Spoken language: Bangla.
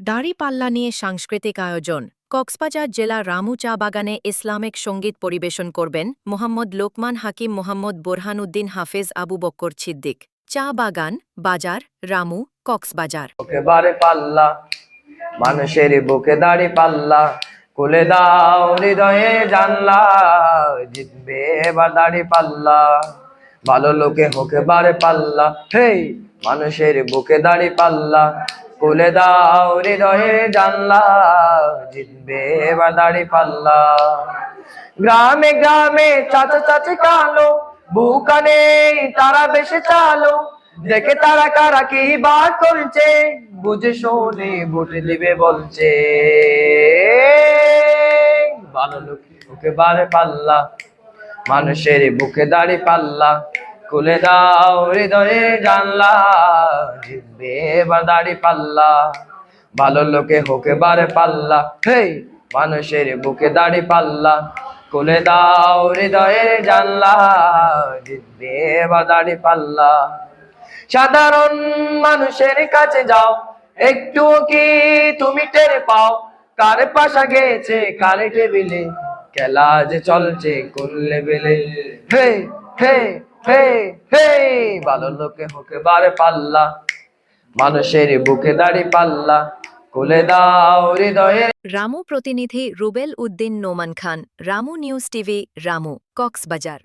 দাঁড়িপাল্লা নিয়ে সাংস্কৃতিক আয়োজন। কক্সবাজার জেলা রামু চা বাগানে ইসলামিক সঙ্গীত পরিবেশন করবেন মোহাম্মদ লোকমান হাকিম, মোহাম্মদ বোরহানউদ্দিন হাফেজ, আবু বক্কর ছিদ্দিক। চা বাগান, বাজার, রামু, কক্সবাজার। একেবারে পাল্লা মানুষের বুকে দাড়ি পাল্লা, খুলে দাও হৃদয়ে জানলা, জিতবে এবার দাড়ি পাল্লা, ভালো লোকে হোকে বারে পাল্লা। হেই, মানুষের বুকে দাড়ি পাল্লা, খুলে দাও হৃদয়ে জানলা, জিতবে এবার দাড়ি পাল্লা। গ্রামে গ্রামে চাচা চাচি কালো, বুকানে তারা বেশি চালো, দেখে তারা কারা কি বার করছে, বুঝে শোনে ভোট দিবে বলছে। ভালো লোকে বুকে বারে পাল্লা, মানুষের বুকে দাড়ি পাল্লা, খুলে দাও হৃদয়ে জানলা, জিতবে এবার দাড়ি পাল্লা, ভালো লোকে হোকে বারে পাল্লা। হেই, মানুষের বুকে দাড়ি পাল্লা, খুলে দাও হৃদয়ে জানলা, জিতবে এবার দাড়ি পাল্লা। সাধারণ মানুষের কাছে যাও, একটু কি তুমি টের পাও, কার পাশা গেছে কার টেবিলে, খেলা যে চলছে কোন লেভেলে। হে হে হে হে, ভালো লোকে হোকে বারে পাল্লা, মানুষের বুকে দাড়ি পাল্লা, খুলে দাও হৃদয়ে। রামু প্রতিনিধি রুবেল উদ্দিন নোমান খান, রামু নিউজ টিভি, রামু, কক্সবাজার।